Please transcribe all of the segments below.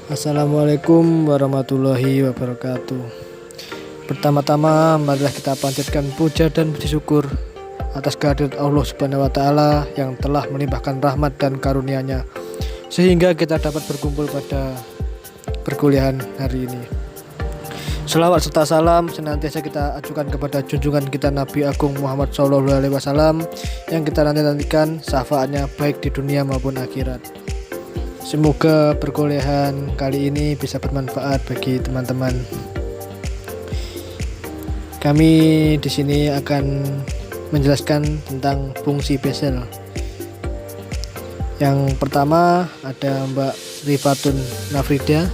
Assalamualaikum warahmatullahi wabarakatuh. Pertama-tama marilah kita panjatkan puja dan puji syukur atas kehadirat Allah Subhanahu wa taala yang telah melimpahkan rahmat dan karunia-Nya sehingga kita dapat berkumpul pada perkuliahan hari ini. Selawat serta salam senantiasa kita ajukan kepada junjungan kita Nabi Agung Muhammad SAW yang kita nantikan syafaatnya baik di dunia maupun akhirat. Semoga perkuliahan kali ini bisa bermanfaat bagi teman-teman. Kami di sini akan menjelaskan tentang fungsi bezel. Yang pertama ada Mbak Rifatun Nafrida,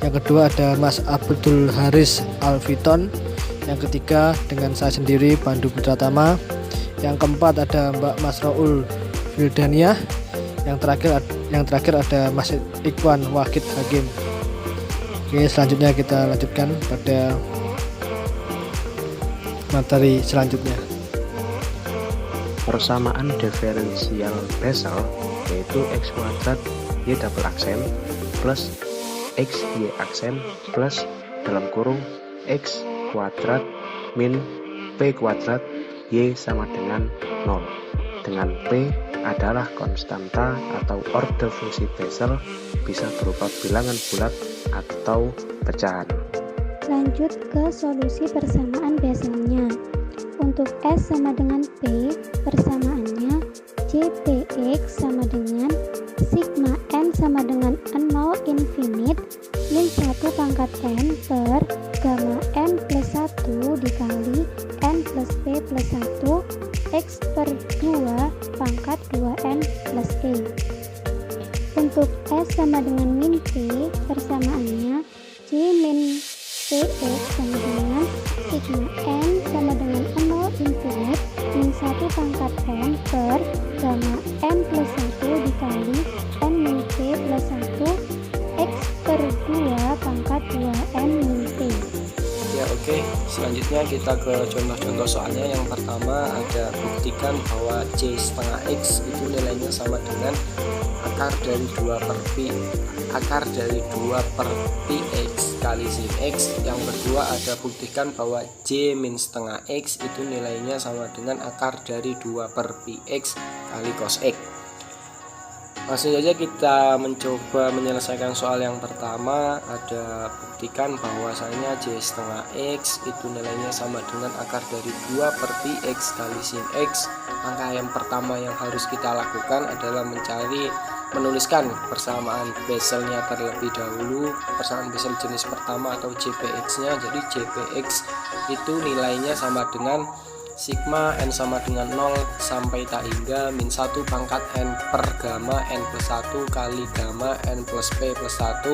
yang kedua ada Mas Abdul Haris Alfiton, yang ketiga dengan saya sendiri Pandu Putratama, yang keempat ada Mbak Masraul Wildaniah, yang terakhir ada Mas Ikhwan Wahid Hakim. Oke, selanjutnya kita lanjutkan pada materi selanjutnya. Persamaan diferensial bezel yaitu x kuadrat y double aksen plus x y aksen plus dalam kurung x kuadrat min p kuadrat y sama dengan 0, dengan p adalah konstanta atau order fungsi bezel, bisa berupa bilangan bulat atau pecahan. Lanjut ke solusi persamaan bezelnya. Untuk S sama dengan P, persamaannya JPX sama dengan sigma N sama dengan 0 infinite min 1 pangkat N per gamma N plus 1 dikali N plus P plus 1 X per 2 pangkat 2N plus E. Untuk S sama dengan min P, persamaannya J min PX sama dengan sigma N sama dengan 0 infinite min 1 pangkat N per gamma N plus 1 dikali N min P plus 1 X per 2 pangkat 2N min P. Ya oke, selanjutnya kita ke contoh-contoh soalnya. Yang pertama ada buktikan bahwa C setengah X itu nilainya sama dengan akar dari 2 per pi X kali sin X. Yang kedua ada buktikan bahwa J min setengah X itu nilainya sama dengan akar dari 2 per pi X kali cos X. Langsung saja kita mencoba menyelesaikan soal yang pertama. Ada buktikan bahwasanya J setengah X itu nilainya sama dengan akar dari 2 per pi X kali sin X. Langkah yang pertama yang harus kita lakukan adalah menuliskan persamaan bezelnya terlebih dahulu. Persamaan bezel jenis pertama atau JPX nya. Jadi JPX itu nilainya sama dengan sigma N sama dengan 0 sampai tak hingga min 1 pangkat N per gamma N plus 1 kali gamma N plus P plus 1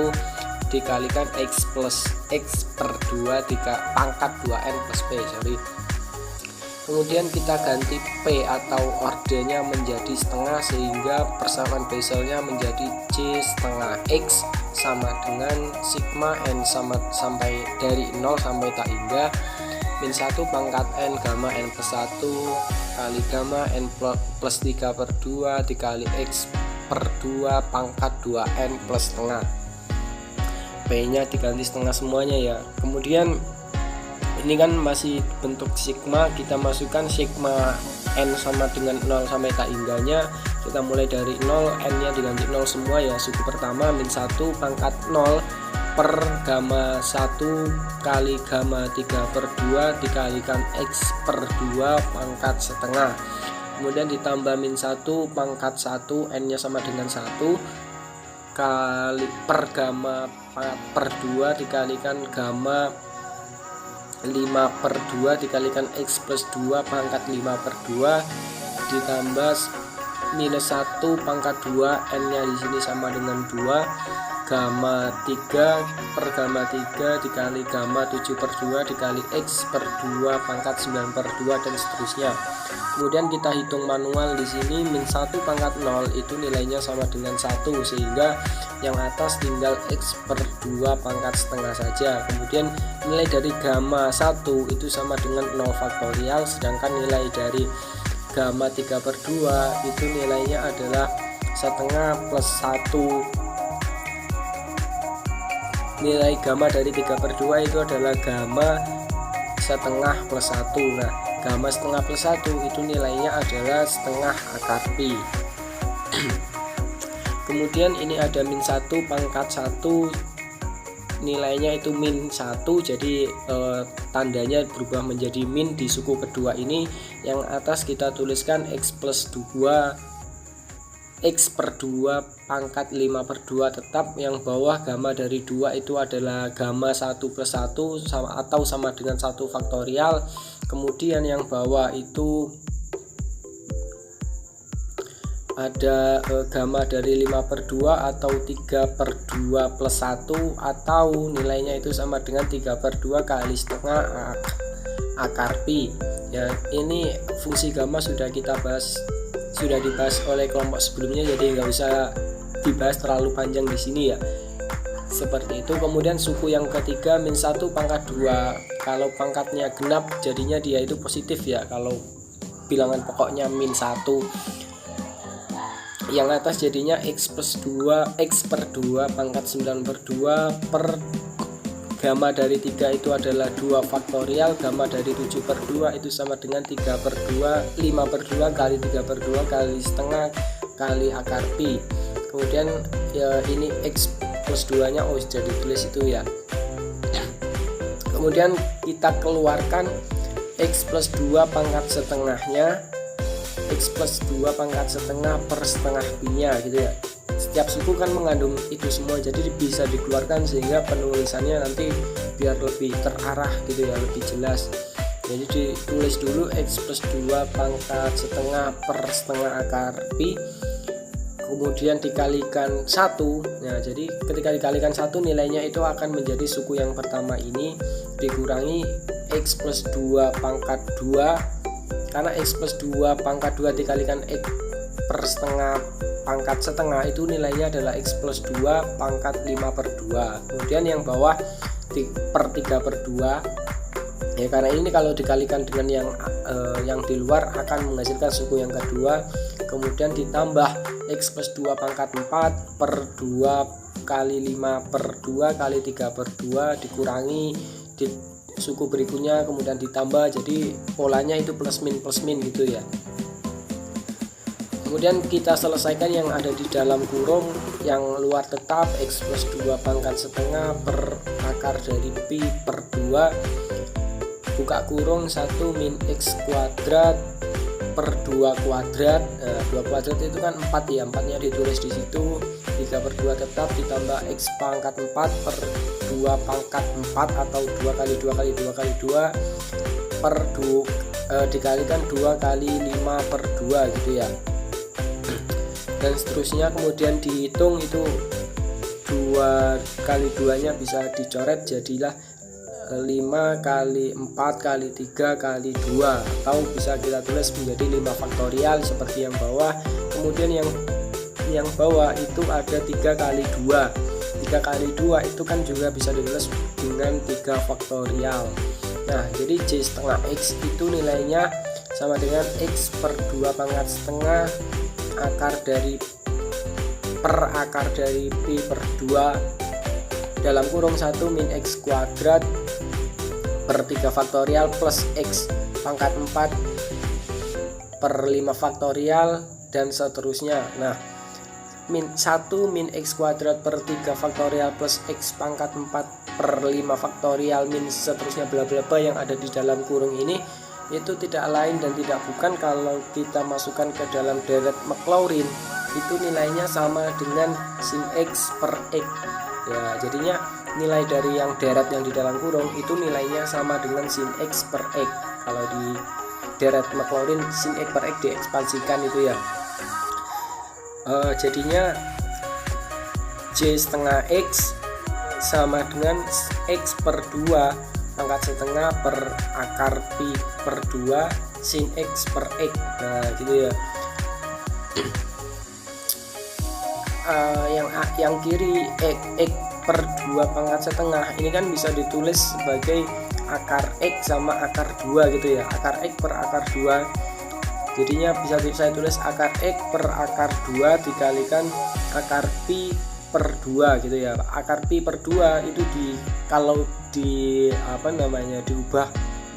dikalikan X plus X per 2 pangkat 2N plus P. Kemudian kita ganti P atau ordernya menjadi setengah sehingga persamaan bezelnya menjadi J setengah X sama dengan sigma N sampai dari 0 sampai tak hingga min 1 pangkat N gamma N plus 1 kali gamma N plus 3 per 2 dikali X per 2 pangkat 2N plus setengah. P nya diganti setengah semuanya ya. Kemudian ini kan masih bentuk sigma, kita masukkan sigma N sama dengan 0 sampai tak hingganya. Kita mulai dari 0, N nya diganti 0 semua ya. Suku pertama min 1 pangkat 0 per gamma 1 kali gamma 3 per 2 dikalikan X per 2 pangkat setengah. Kemudian ditambah min 1 pangkat 1, N nya sama dengan 1 kali per gamma per 2 dikalikan gamma 5 per 2 dikalikan X plus 2 pangkat 5 per 2 ditambah minus 1 pangkat 2, N nya di sini sama dengan 2 gamma 3 per gamma 3 dikali gamma 7 per 2 dikali X per 2 pangkat 9 per 2 dan seterusnya. Kemudian kita hitung manual di sini min 1 pangkat 0 itu nilainya sama dengan 1 sehingga yang atas tinggal X per 2 pangkat setengah saja. Kemudian nilai dari gamma 1 itu sama dengan 0 faktorial, sedangkan nilai dari gamma 3 per 2 itu nilainya adalah setengah plus 1 nilai gamma dari 3/2 itu adalah gamma setengah plus 1. Nah, gamma setengah plus 1 itu nilainya adalah setengah akar pi. Kemudian ini ada min 1 pangkat 1, nilainya itu min 1, jadi tandanya berubah menjadi min di suku kedua ini. Yang atas kita tuliskan x plus 2 x/2 pangkat 5/2 tetap. Yang bawah gamma dari 2 itu adalah gamma 1 plus 1 atau sama dengan 1 faktorial. Kemudian yang bawah itu ada gamma dari 5/2 atau 3/2 plus 1 atau nilainya itu sama dengan 3/2 kali setengah akar pi. Ya, ini fungsi gamma sudah dibahas oleh kelompok sebelumnya, jadi nggak usah dibahas terlalu panjang di sini ya. Seperti itu. Kemudian suku yang ketiga min 1 pangkat 2. Kalau pangkatnya genap jadinya dia itu positif ya, kalau bilangan pokoknya min 1. Yang atas jadinya x plus 2 x/2 pangkat 9/2 per gamma dari 3 itu adalah 2 faktorial, gamma dari 7/2 itu sama dengan 3/2 5/2 kali 3/2 kali setengah kali akar pi. Kemudian ya ini x plus 2 nya sudah ditulis itu ya. Kemudian kita keluarkan x plus 2 pangkat setengahnya, x plus 2 pangkat setengah per setengah pi nya gitu ya. Setiap suku kan mengandung itu semua, jadi bisa dikeluarkan sehingga penulisannya nanti biar lebih terarah gitu ya, lebih jelas. Jadi ditulis dulu x plus 2 pangkat setengah per setengah akar pi, kemudian dikalikan 1. Nah, jadi ketika dikalikan 1 nilainya itu akan menjadi suku yang pertama ini dikurangi x plus 2 pangkat 2, karena x plus 2 pangkat 2 dikalikan x per setengah pangkat setengah itu nilainya adalah x plus 2 pangkat 5/2. Kemudian yang bawah per 3/2 ya, karena ini kalau dikalikan dengan yang di luar akan menghasilkan suku yang kedua. Kemudian ditambah x plus 2 pangkat 4 per 2 kali 5/2 kali 3/2 dikurangi di suku berikutnya, kemudian ditambah, jadi polanya itu plus min gitu ya. Kemudian kita selesaikan yang ada di dalam kurung. Yang luar tetap x plus 2 pangkat setengah per akar dari pi per 2, buka kurung 1 min x kuadrat per 2 kuadrat. Nah, 2 kuadrat itu kan 4 ya, 4 nya ditulis di situ. 3/2 tetap ditambah x pangkat 4 per 2 pangkat 4 atau 2 kali 2 kali 2 kali 2 per 2 dikalikan 2 kali 5/2 gitu ya. Dan seterusnya. Kemudian dihitung itu 2 kali 2 nya bisa dicoret, jadilah 5 kali 4 kali 3 kali 2, atau bisa kita tulis menjadi 5 faktorial seperti yang bawah. Kemudian yang bawah itu ada 3 kali 2. 3 kali 2 itu kan juga bisa ditulis dengan 3 faktorial. Nah, jadi j setengah x itu nilainya sama dengan x per 2 pangkat setengah akar dari per akar dari pi per 2 dalam kurung 1 min x kuadrat per 3 faktorial plus x pangkat 4 per 5 faktorial dan seterusnya. Nah, min 1 min x kuadrat per 3 faktorial plus x pangkat 4 per 5 faktorial min seterusnya bla bla bla yang ada di dalam kurung ini itu tidak lain dan tidak bukan kalau kita masukkan ke dalam deret Maclaurin itu nilainya sama dengan sin x per x ya. Jadinya nilai dari yang deret yang di dalam kurung itu nilainya sama dengan sin x per x. Kalau di deret Maclaurin sin x per x diekspansikan itu ya. Jadinya j setengah x sama dengan x per 2 pangkat setengah per akar pi per 2 sin x per x. Nah gitu ya. Yang kiri x per 2 pangkat setengah ini kan bisa ditulis sebagai akar x sama akar 2 gitu ya, akar x per akar 2. Jadinya bisa saya tulis akar x per akar 2 dikalikan akar pi per 2 gitu ya. Akar pi per 2 itu kalau diubah,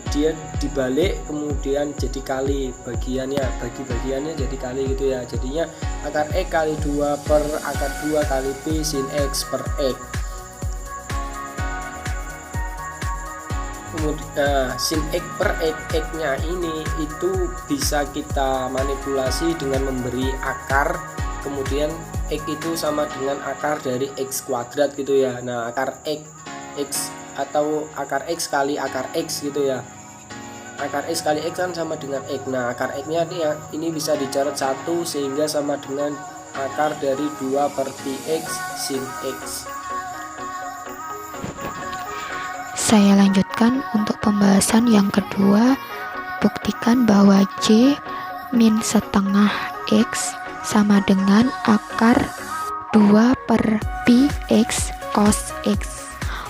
dia dibalik kemudian jadi kali bagiannya, bagi bagiannya jadi kali gitu ya. Jadinya akar X kali 2 per akar 2 kali pi sin X per X. Kemudian sin X per X nya ini itu bisa kita manipulasi dengan memberi akar, kemudian X itu sama dengan akar dari X kuadrat gitu ya. Nah, akar X atau akar X kali akar X gitu ya. Akar X kali X kan sama dengan X. Nah, akar X nya ini bisa dicatat 1 sehingga sama dengan akar dari 2 per pi X sin X. Saya lanjutkan untuk pembahasan yang kedua. Buktikan bahwa J min setengah X sama dengan akar 2 per pi X cos X.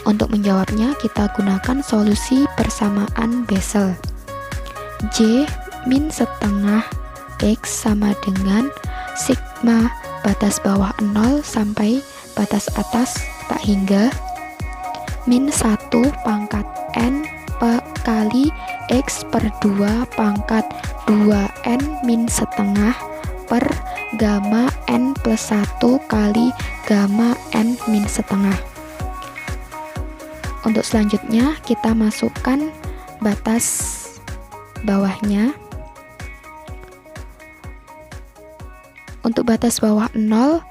Untuk menjawabnya kita gunakan solusi persamaan Bessel. J min setengah X sama dengan sigma batas bawah 0 sampai batas atas tak hingga min 1 pangkat N kali X per 2 pangkat 2N min setengah per gamma N plus 1 kali gamma N min setengah. Untuk selanjutnya kita masukkan batas bawahnya. Untuk batas bawah 0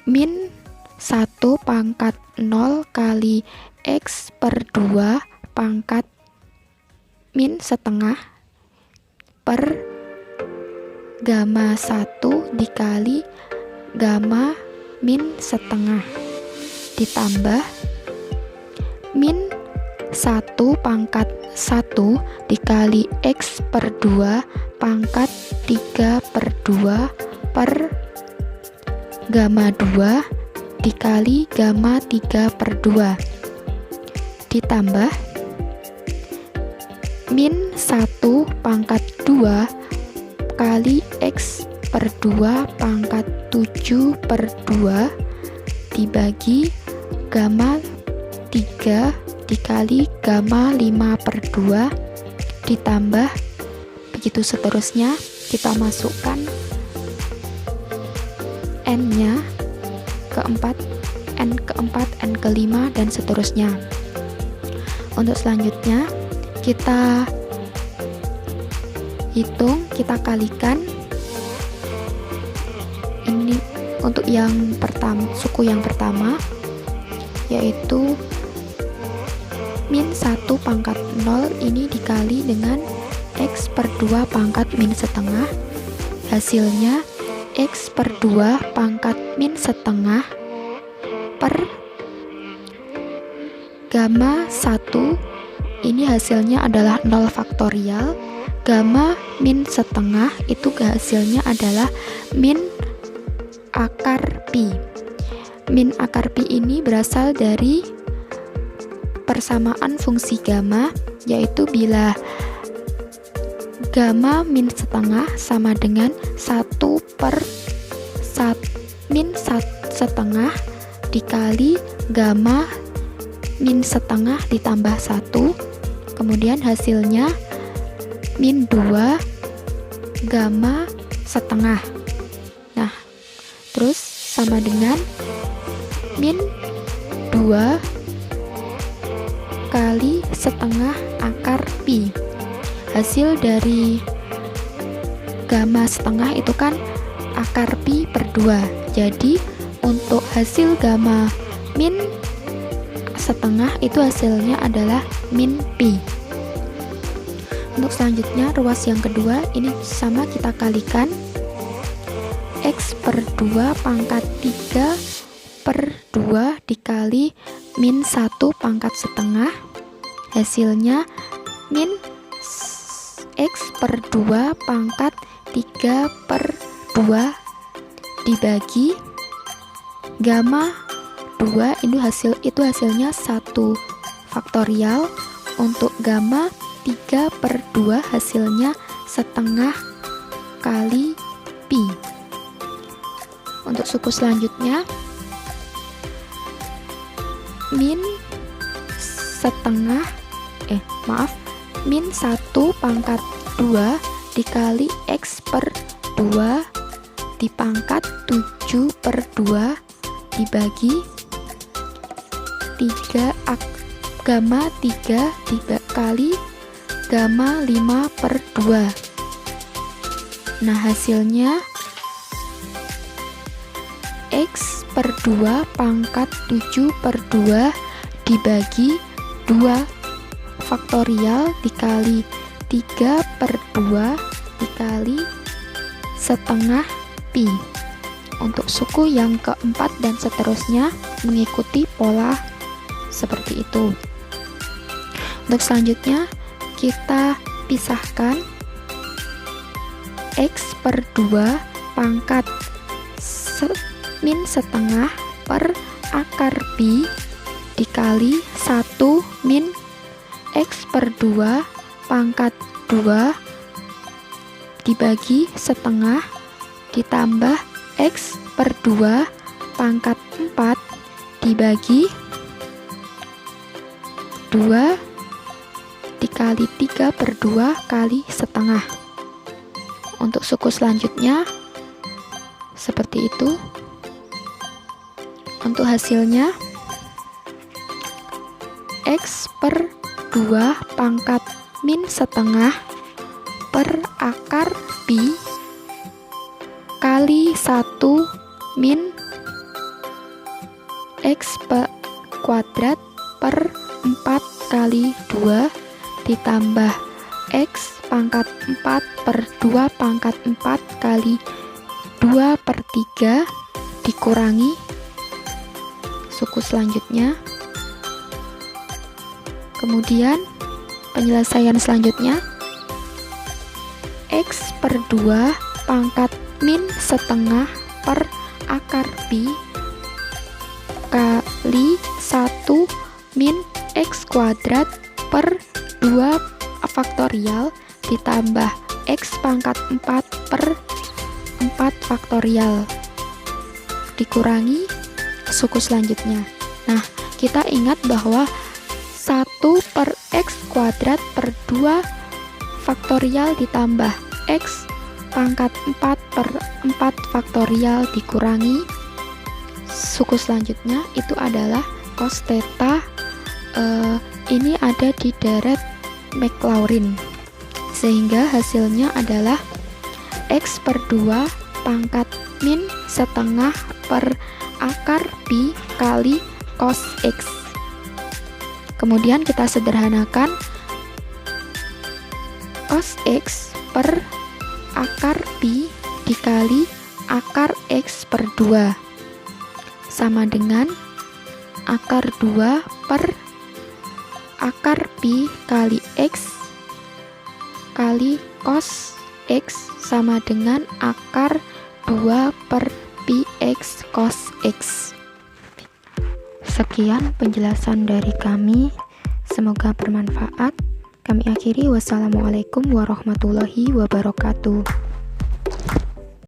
min 1 pangkat 0 kali X per 2 pangkat min setengah per gamma 1 dikali gamma min setengah ditambah min 1 pangkat 1 dikali X per 2 pangkat 3 per 2 per gamma 2 dikali gamma 3 per 2 ditambah min 1 pangkat 2 kali X per 2 pangkat 7 per 2 dibagi gamma 3 dikali gamma 5 per 2 ditambah begitu seterusnya. Kita masukkan N nya keempat, N keempat, N kelima, dan seterusnya. Untuk selanjutnya kita hitung, kita kalikan. Ini untuk yang pertama, suku yang pertama yaitu min 1 pangkat 0 ini dikali dengan X per 2 pangkat min setengah, hasilnya X per 2 pangkat min setengah per gamma 1 ini hasilnya adalah 0 faktorial, gamma min setengah itu hasilnya adalah min akar pi. Min akar pi ini berasal dari persamaan fungsi gamma, yaitu bila gamma min setengah sama dengan 1 per min setengah dikali gamma min setengah ditambah 1, kemudian hasilnya min 2 gamma setengah. Nah, terus sama dengan min 2 kali setengah akar pi. Hasil dari gamma setengah itu kan akar pi per 2. Jadi untuk hasil gamma min setengah itu hasilnya adalah min pi. Untuk selanjutnya ruas yang kedua ini sama, kita kalikan X per 2 pangkat 3 per 2 dikali min 1 pangkat setengah, hasilnya min X per 2 pangkat 3 per 2 dibagi gamma 2 itu hasilnya 1 faktorial. Untuk gamma 3 per 2 hasilnya setengah kali pi. Untuk suku selanjutnya min 1 pangkat 2 dikali X per 2 dipangkat 7/2 dibagi 3 gamma 3 dikali gamma 5/2. Nah, hasilnya X per 2 pangkat 7/2 dibagi 2 faktorial dikali 3/2 dikali setengah pi. Untuk suku yang keempat dan seterusnya mengikuti pola seperti itu. Untuk selanjutnya kita pisahkan X per 2 pangkat min setengah per akar pi dikali 1 min X per 2 pangkat 2 dibagi setengah ditambah X per 2 pangkat 4 dibagi 2 dikali 3/2 kali setengah. Untuk suku selanjutnya seperti itu. Untuk hasilnya X per 2 pangkat min setengah per akar pi kali 1 min X kuadrat per 4 kali 2 ditambah X pangkat 4/2 pangkat 4 kali 2/3 dikurangi suku selanjutnya. Kemudian penyelesaian selanjutnya X per 2 pangkat min setengah per akar pi kali 1 min X kuadrat per 2 faktorial ditambah X pangkat 4/4 faktorial dikurangi suku selanjutnya. Nah, kita ingat bahwa 1/X kuadrat per 2 faktorial ditambah X pangkat 4/4 faktorial dikurangi suku selanjutnya itu adalah cos theta. Ini ada di deret Maclaurin, sehingga hasilnya adalah X per 2 pangkat min setengah per akar pi kali cos X. Kemudian kita sederhanakan cos X per akar pi dikali akar X per 2 sama dengan akar 2 per akar pi kali X kali cos X sama dengan akar 2 per pi X cos X. Sekian penjelasan dari kami, semoga bermanfaat. Kami akhiri, wassalamualaikum warahmatullahi wabarakatuh.